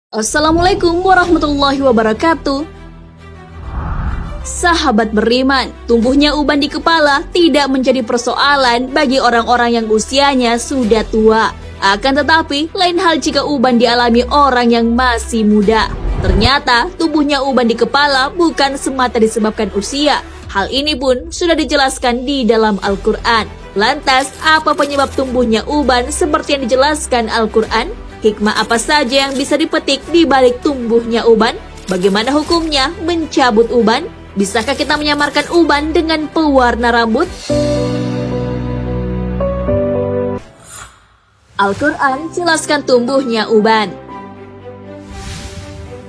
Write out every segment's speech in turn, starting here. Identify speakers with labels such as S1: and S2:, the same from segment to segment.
S1: Assalamualaikum warahmatullahi wabarakatuh. Sahabat beriman, tumbuhnya uban di kepala tidak menjadi persoalan bagi orang-orang yang usianya sudah tua. Akan tetapi, lain hal jika uban dialami orang yang masih muda. Ternyata, tumbuhnya uban di kepala bukan semata disebabkan usia. Hal ini pun sudah dijelaskan di dalam Al-Quran. Lantas, apa penyebab tumbuhnya uban seperti yang dijelaskan Al-Quran? Hikmah apa saja yang bisa dipetik di balik tumbuhnya uban? Bagaimana hukumnya mencabut uban? Bisakah kita menyamarkan uban dengan pewarna rambut? Al-Quran jelaskan tumbuhnya uban.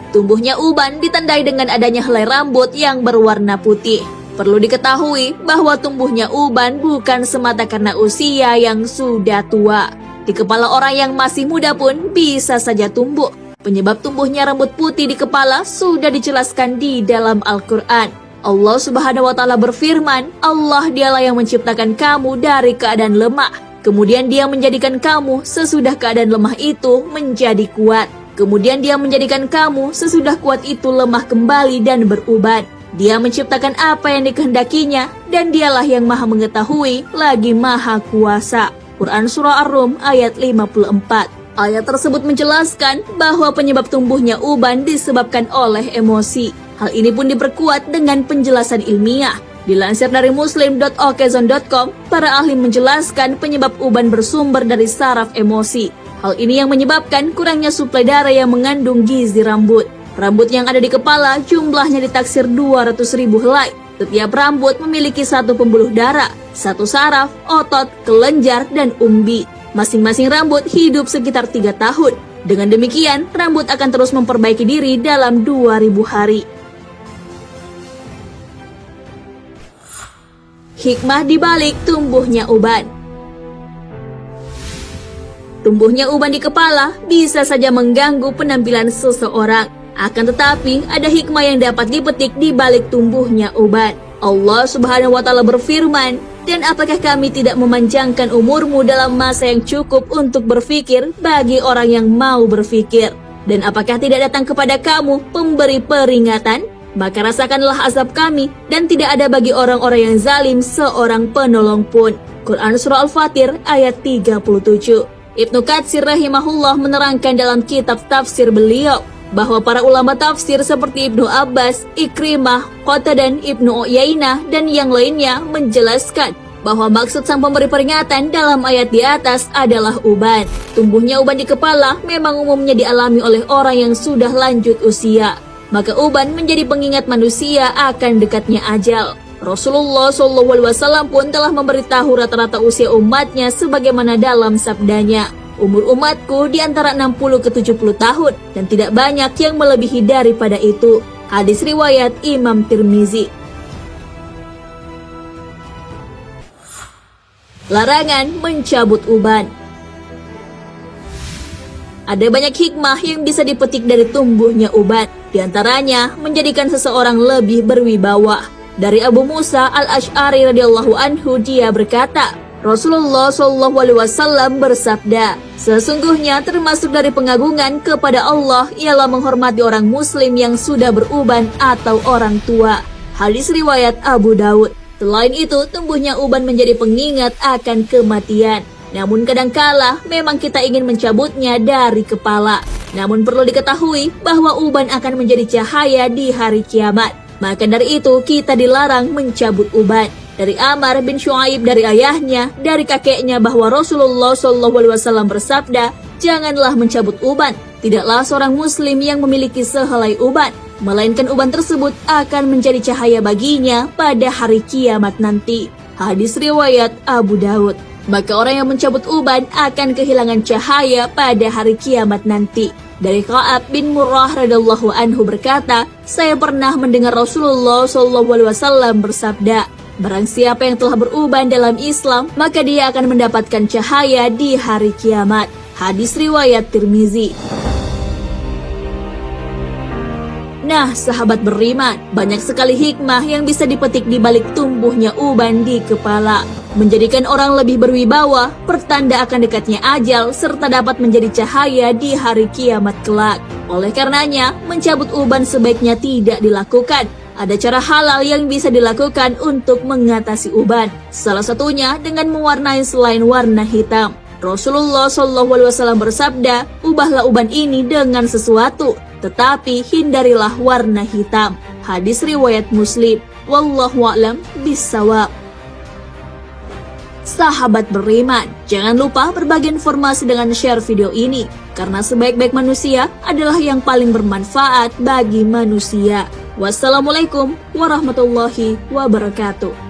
S1: Tumbuhnya uban ditandai dengan adanya helai rambut yang berwarna putih. Perlu diketahui bahwa tumbuhnya uban bukan semata karena usia yang sudah tua. Di kepala orang yang masih muda pun bisa saja tumbuh. Penyebab tumbuhnya rambut putih di kepala sudah dijelaskan di dalam Al-Quran. Allah Subhanahu wa Ta'ala berfirman, Allah dialah yang menciptakan kamu dari keadaan lemah. Kemudian Dia menjadikan kamu sesudah keadaan lemah itu menjadi kuat. Kemudian Dia menjadikan kamu sesudah kuat itu lemah kembali dan beruban. Dia menciptakan apa yang dikehendakinya dan Dialah yang maha mengetahui lagi maha kuasa. Quran Surah Ar-Rum ayat 54. Ayat tersebut menjelaskan bahwa penyebab tumbuhnya uban disebabkan oleh emosi. Hal ini pun diperkuat dengan penjelasan ilmiah. Dilansir dari muslim.okezon.com, para ahli menjelaskan penyebab uban bersumber dari saraf emosi. Hal ini yang menyebabkan kurangnya suplai darah yang mengandung gizi rambut. Rambut yang ada di kepala jumlahnya ditaksir 200.000 helai. Setiap rambut memiliki satu pembuluh darah, satu saraf, otot, kelenjar, dan umbi. Masing-masing rambut hidup sekitar 3 tahun. Dengan demikian, rambut akan terus memperbaiki diri dalam 2000 hari. Hikmah dibalik tumbuhnya uban. Tumbuhnya uban di kepala bisa saja mengganggu penampilan seseorang. Akan tetapi, ada hikmah yang dapat dipetik di balik tumbuhnya uban. Allah Subhanahu wa Ta'ala berfirman, dan apakah kami tidak memanjangkan umurmu dalam masa yang cukup untuk berfikir bagi orang yang mau berfikir? Dan apakah tidak datang kepada kamu pemberi peringatan? Maka rasakanlah azab kami, dan tidak ada bagi orang-orang yang zalim seorang penolong pun. Quran Surah Al-Fatir ayat 37. Ibnu Katsir rahimahullah menerangkan dalam kitab tafsir beliau, bahwa para ulama tafsir seperti Ibnu Abbas, Ikrimah, Qatadah, Ibnu Uyainah, dan yang lainnya menjelaskan bahwa maksud sang pemberi peringatan dalam ayat di atas adalah uban. Tumbuhnya uban di kepala memang umumnya dialami oleh orang yang sudah lanjut usia. Maka uban menjadi pengingat manusia akan dekatnya ajal. Rasulullah SAW pun telah memberitahu rata-rata usia umatnya sebagaimana dalam sabdanya, umur umatku di antara 60 ke 70 tahun dan tidak banyak yang melebihi daripada itu. Hadis riwayat Imam Tirmizi. Larangan mencabut uban. Ada banyak hikmah yang bisa dipetik dari tumbuhnya uban. Di antaranya menjadikan seseorang lebih berwibawa. Dari Abu Musa Al-Asy'ari radhiyallahu anhu, dia berkata, Rasulullah SAW bersabda, sesungguhnya termasuk dari pengagungan kepada Allah ialah menghormati orang muslim yang sudah beruban atau orang tua. Hadis riwayat Abu Daud. Selain itu, tumbuhnya uban menjadi pengingat akan kematian. Namun kadangkala memang kita ingin mencabutnya dari kepala. Namun perlu diketahui bahwa uban akan menjadi cahaya di hari kiamat. Maka dari itu kita dilarang mencabut uban. Dari Amr bin Shu'aib dari ayahnya, dari kakeknya bahwa Rasulullah SAW bersabda, janganlah mencabut uban. Tidaklah seorang muslim yang memiliki sehelai uban, melainkan uban tersebut akan menjadi cahaya baginya pada hari kiamat nanti. Hadis riwayat Abu Daud. Maka orang yang mencabut uban akan kehilangan cahaya pada hari kiamat nanti. Dari Ka'ab bin Murrah radhiyallahu anhu berkata, saya pernah mendengar Rasulullah SAW bersabda, barang siapa yang telah beruban dalam Islam, maka dia akan mendapatkan cahaya di hari kiamat. Hadis riwayat Tirmizi. Nah, sahabat beriman, banyak sekali hikmah yang bisa dipetik di balik tumbuhnya uban di kepala. menjadikan orang lebih berwibawa, pertanda akan dekatnya ajal, serta dapat menjadi cahaya di hari kiamat kelak. Oleh karenanya, mencabut uban sebaiknya tidak dilakukan. Ada cara halal yang bisa dilakukan untuk mengatasi uban. Salah satunya dengan mewarnai selain warna hitam. Rasulullah SAW bersabda, ubahlah uban ini dengan sesuatu, tetapi hindarilah warna hitam. Hadis riwayat Muslim. Wallahu a'lam bissawab. Sahabat beriman, jangan lupa berbagi informasi dengan share video ini, karena sebaik-baik manusia adalah yang paling bermanfaat bagi manusia. Wassalamualaikum warahmatullahi wabarakatuh.